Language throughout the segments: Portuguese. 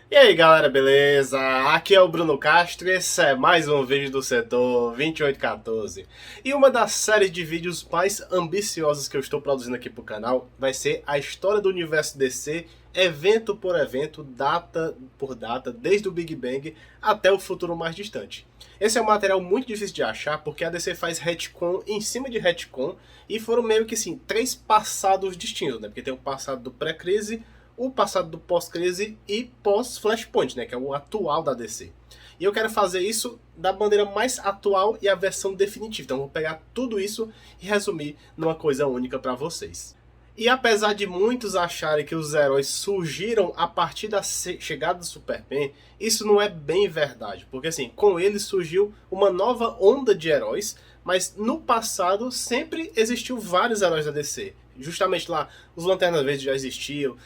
E aí galera, beleza? Aqui é o Bruno Castro e esse é mais um vídeo do setor 2814. E uma das séries de vídeos mais ambiciosas que eu estou produzindo aqui pro canal vai ser a história do universo DC, evento por evento, data por data, desde o Big Bang até o futuro mais distante. Esse é um material muito difícil de achar porque a DC faz retcon em cima de retcon e foram meio que assim, três passados distintos, né? Porque tem o passado do pré-crise, o passado do pós-crise e pós-Flashpoint, né, que é o atual da DC. E eu quero fazer isso da maneira mais atual e a versão definitiva. Então eu vou pegar tudo isso e resumir numa coisa única para vocês. E apesar de muitos acharem que os heróis surgiram a partir da chegada do Superman, isso não é bem verdade, porque assim, com ele surgiu uma nova onda de heróis, mas no passado sempre existiu vários heróis da DC. Justamente lá, os Lanternas Verdes já existiam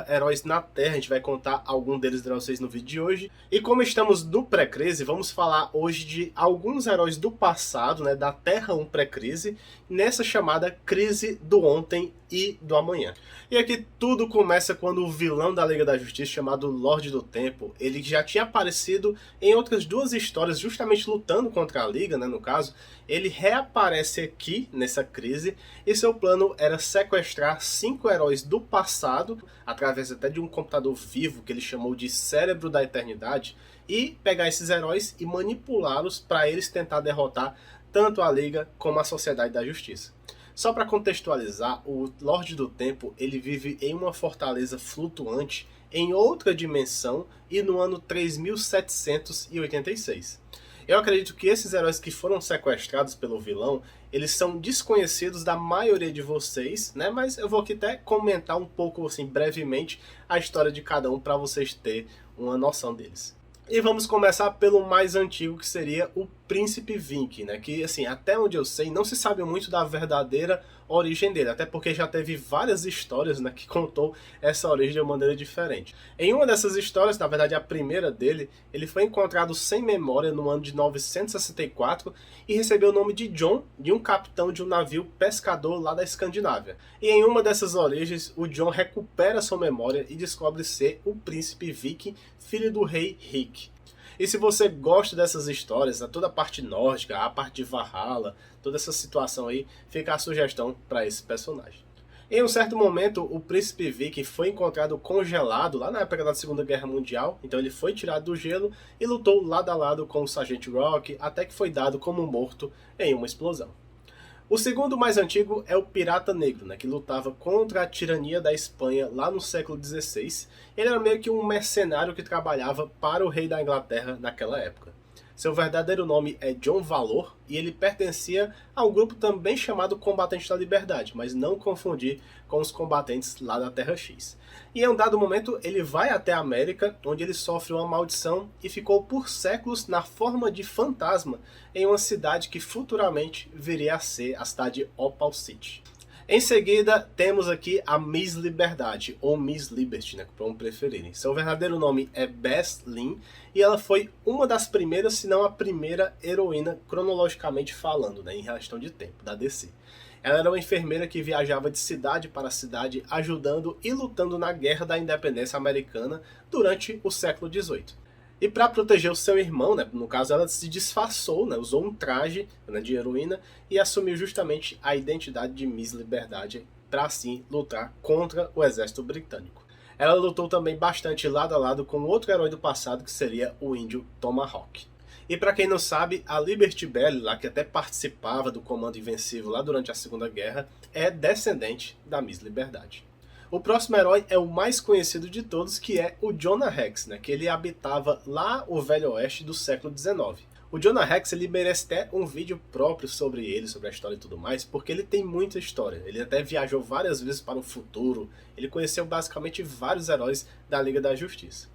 heróis na Terra, a gente vai contar algum deles para vocês no vídeo de hoje. E como estamos no pré-crise, vamos falar hoje de alguns heróis do passado, né, da Terra 1 pré-crise, nessa chamada crise do ontem e do amanhã. E aqui tudo começa quando o vilão da Liga da Justiça, chamado Lorde do Tempo, ele já tinha aparecido em outras duas histórias, justamente lutando contra a Liga, né, no caso, ele reaparece aqui nessa crise e seu plano era sequestrar 5 heróis do passado, através até de um computador vivo que ele chamou de Cérebro da Eternidade, e pegar esses heróis e manipulá-los para eles tentar derrotar tanto a Liga como a Sociedade da Justiça. Só para contextualizar, o Lorde do Tempo ele vive em uma fortaleza flutuante em outra dimensão e no ano 3786. Eu acredito que esses heróis que foram sequestrados pelo vilão, eles são desconhecidos da maioria de vocês, né? Mas eu vou aqui até comentar um pouco, assim, brevemente, a história de cada um para vocês terem uma noção deles. E vamos começar pelo mais antigo, que seria o Príncipe Vink, né? Que, assim, até onde eu sei, não se sabe muito da verdadeira origem dele, até porque já teve várias histórias, né, que contou essa origem de uma maneira diferente. Em uma dessas histórias, na verdade a primeira dele, ele foi encontrado sem memória no ano de 964 e recebeu o nome de John, de um capitão de um navio pescador lá da Escandinávia. E em uma dessas origens, o John recupera sua memória e descobre ser o Príncipe Viking, filho do rei Rick. E se você gosta dessas histórias, toda a parte nórdica, a parte de Valhalla, toda essa situação aí, fica a sugestão para esse personagem. Em um certo momento, o Príncipe Viking foi encontrado congelado lá na época da Segunda Guerra Mundial, então ele foi tirado do gelo e lutou lado a lado com o Sargento Rock, até que foi dado como morto em uma explosão. O segundo mais antigo é o Pirata Negro, né, que lutava contra a tirania da Espanha lá no século XVI. Ele era meio que um mercenário que trabalhava para o rei da Inglaterra naquela época. Seu verdadeiro nome é John Valor e ele pertencia a um grupo também chamado Combatente da Liberdade, mas não confundir com os combatentes lá da Terra X. E em um dado momento ele vai até a América, onde ele sofre uma maldição e ficou por séculos na forma de fantasma em uma cidade que futuramente viria a ser a cidade de Opal City. Em seguida, temos aqui a Miss Liberdade, ou Miss Liberty, né, como preferirem. Seu verdadeiro nome é Bess Lynn, e ela foi uma das primeiras, se não a primeira heroína, cronologicamente falando, né, em questão de tempo, da DC. Ela era uma enfermeira que viajava de cidade para cidade, ajudando e lutando na Guerra da Independência Americana durante o século XVIII. E para proteger o seu irmão, né, no caso ela se disfarçou, né, usou um traje, né, de heroína e assumiu justamente a identidade de Miss Liberdade para assim lutar contra o exército britânico. Ela lutou também bastante lado a lado com outro herói do passado que seria o índio Tomahawk. E para quem não sabe, a Liberty Bell, lá que até participava do Comando Invencível lá durante a Segunda Guerra, é descendente da Miss Liberdade. O próximo herói é o mais conhecido de todos, que é o Jonah Rex, né, que ele habitava lá o Velho Oeste do século XIX. O Jonah Rex ele merece até um vídeo próprio sobre ele, sobre a história e tudo mais, porque ele tem muita história. Ele até viajou várias vezes para o futuro, ele conheceu basicamente vários heróis da Liga da Justiça.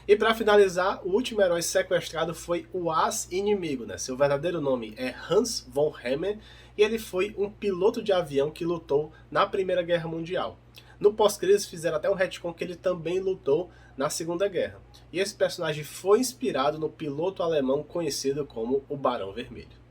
E para finalizar, o último herói sequestrado foi o As-Inimigo, né? Seu verdadeiro nome é Hans von Hemmer e ele foi um piloto de avião que lutou na Primeira Guerra Mundial. No pós-crise fizeram até um retcon que ele também lutou na Segunda Guerra. E esse personagem foi inspirado no piloto alemão conhecido como o Barão Vermelho.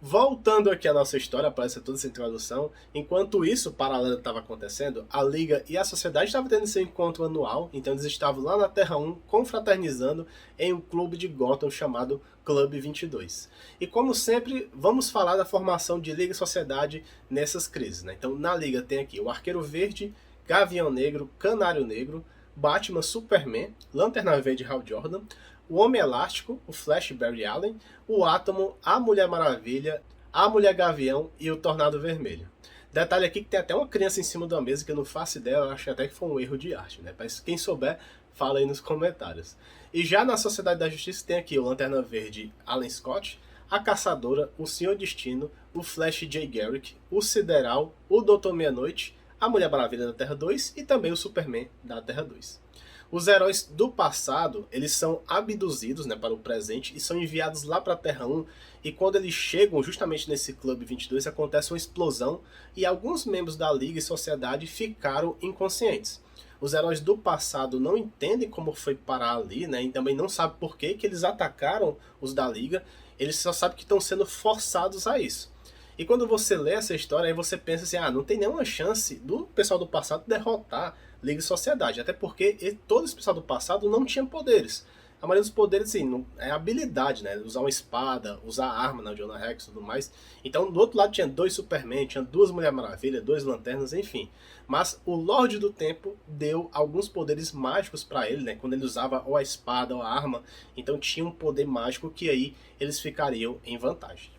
Voltando aqui à nossa história, aparece toda essa introdução. Enquanto isso, paralelo estava acontecendo, a Liga e a Sociedade estavam tendo seu encontro anual, então eles estavam lá na Terra 1 confraternizando em um clube de Gotham chamado Clube 22. E como sempre, vamos falar da formação de Liga e Sociedade nessas crises, né? Então na Liga tem aqui o Arqueiro Verde, Gavião Negro, Canário Negro, Batman, Superman, Lanterna Verde, Hal Jordan, o Homem Elástico, o Flash, Barry Allen, o Átomo, a Mulher Maravilha, a Mulher Gavião e o Tornado Vermelho. Detalhe aqui que tem até uma criança em cima da mesa que eu não faço ideia, eu acho até que foi um erro de arte, né? Mas quem souber, fala aí nos comentários. E já na Sociedade da Justiça tem aqui o Lanterna Verde, Alan Scott, a Caçadora, o Senhor Destino, o Flash Jay Garrick, o Sideral, o Doutor Meia-Noite, a Mulher Maravilha da Terra 2 e também o Superman da Terra 2. Os heróis do passado, eles são abduzidos, né, para o presente e são enviados lá para a Terra 1, e quando eles chegam justamente nesse Clube 22 acontece uma explosão e alguns membros da Liga e Sociedade ficaram inconscientes. Os heróis do passado não entendem como foi parar ali, né, e também não sabem por que eles atacaram os da Liga, eles só sabem que estão sendo forçados a isso. E quando você lê essa história, aí você pensa assim, não tem nenhuma chance do pessoal do passado derrotar Liga e Sociedade, até porque todo esse pessoal do passado não tinha poderes. A maioria dos poderes, assim, é habilidade, né? Usar uma espada, usar arma na Jonah Rex e tudo mais. Então, do outro lado tinha 2 Superman, tinha 2 Mulher Maravilha, 2 Lanternas, enfim. Mas o Lorde do Tempo deu alguns poderes mágicos para ele, né? Quando ele usava ou a espada ou a arma, então tinha um poder mágico que aí eles ficariam em vantagem.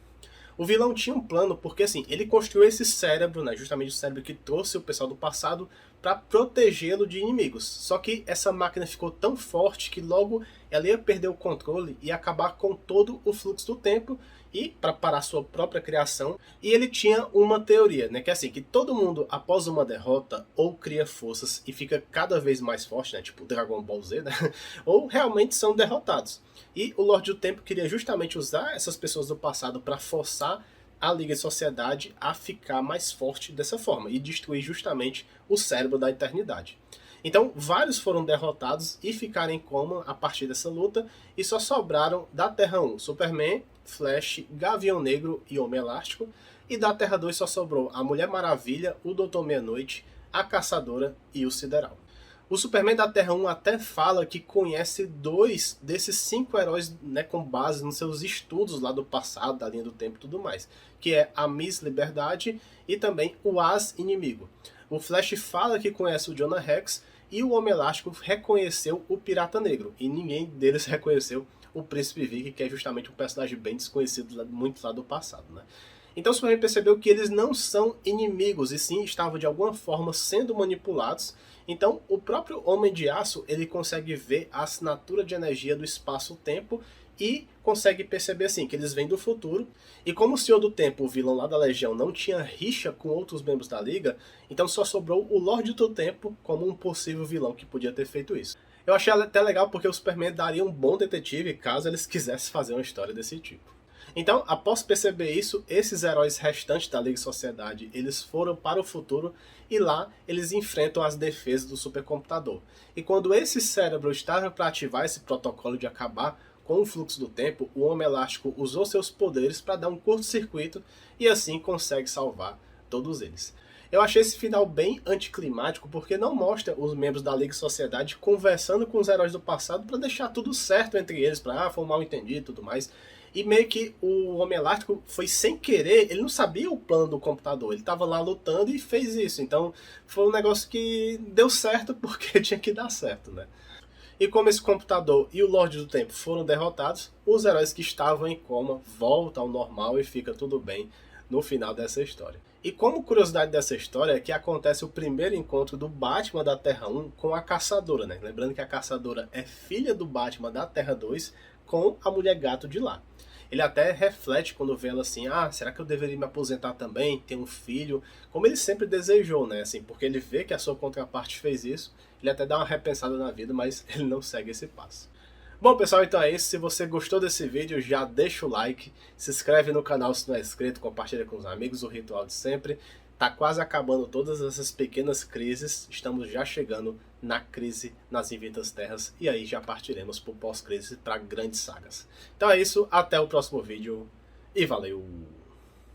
O vilão tinha um plano porque assim, ele construiu esse cérebro, né, justamente o cérebro que trouxe o pessoal do passado para protegê-lo de inimigos. Só que essa máquina ficou tão forte que logo ela ia perder o controle e acabar com todo o fluxo do tempo e para parar sua própria criação. E ele tinha uma teoria, né, que é assim, que todo mundo após uma derrota ou cria forças e fica cada vez mais forte, né, tipo Dragon Ball Z, né, ou realmente são derrotados. E o Lorde do Tempo queria justamente usar essas pessoas do passado para forçar a Liga e Sociedade a ficar mais forte dessa forma e destruir justamente o cérebro da eternidade. Então, vários foram derrotados e ficaram em coma a partir dessa luta e só sobraram da Terra 1 Superman, Flash, Gavião Negro e Homem Elástico, e da Terra 2 só sobrou a Mulher Maravilha, o Doutor Meia-Noite, a Caçadora e o Sideral. O Superman da Terra 1 até fala que conhece 2 desses 5 heróis, né, com base nos seus estudos lá do passado, da linha do tempo e tudo mais, que é a Miss Liberdade e também o As-Inimigo. O Flash fala que conhece o Jonah Rex e o Homem Elástico reconheceu o Pirata Negro, e ninguém deles reconheceu o Príncipe Vic, que é justamente um personagem bem desconhecido muito lá do passado, né? Então o Superman percebeu que eles não são inimigos, e sim estavam de alguma forma sendo manipulados. Então o próprio Homem de Aço ele consegue ver a assinatura de energia do espaço-tempo e consegue perceber assim que eles vêm do futuro. E como o Senhor do Tempo, o vilão lá da Legião, não tinha rixa com outros membros da Liga, então só sobrou o Lorde do Tempo como um possível vilão que podia ter feito isso. Eu achei até legal porque o Superman daria um bom detetive caso eles quisessem fazer uma história desse tipo. Então, após perceber isso, esses heróis restantes da Liga e Sociedade, eles foram para o futuro e lá eles enfrentam as defesas do supercomputador. E quando esse cérebro estava para ativar esse protocolo de acabar com o fluxo do tempo, o Homem Elástico usou seus poderes para dar um curto-circuito e assim consegue salvar todos eles. Eu achei esse final bem anticlimático porque não mostra os membros da Liga e Sociedade conversando com os heróis do passado para deixar tudo certo entre eles, para foi um mal entendido e tudo mais. E meio que o Homem Elástico foi sem querer, ele não sabia o plano do computador, ele estava lá lutando e fez isso. Então foi um negócio que deu certo porque tinha que dar certo, né? E como esse computador e o Lorde do Tempo foram derrotados, os heróis que estavam em coma voltam ao normal e fica tudo bem no final dessa história. E como curiosidade dessa história é que acontece o primeiro encontro do Batman da Terra 1 com a Caçadora, né? Lembrando que a Caçadora é filha do Batman da Terra 2 com a Mulher Gato de lá. Ele até reflete quando vê ela assim, será que eu deveria me aposentar também, ter um filho? Como ele sempre desejou, né? Assim, porque ele vê que a sua contraparte fez isso, ele até dá uma repensada na vida, mas ele não segue esse passo. Bom pessoal, então é isso. Se você gostou desse vídeo, já deixa o like, se inscreve no canal se não é inscrito, compartilha com os amigos, o ritual de sempre. Tá quase acabando todas essas pequenas crises, estamos já chegando na crise nas Infinitas Terras e aí já partiremos para o pós-crise para grandes sagas. Então é isso, até o próximo vídeo e valeu!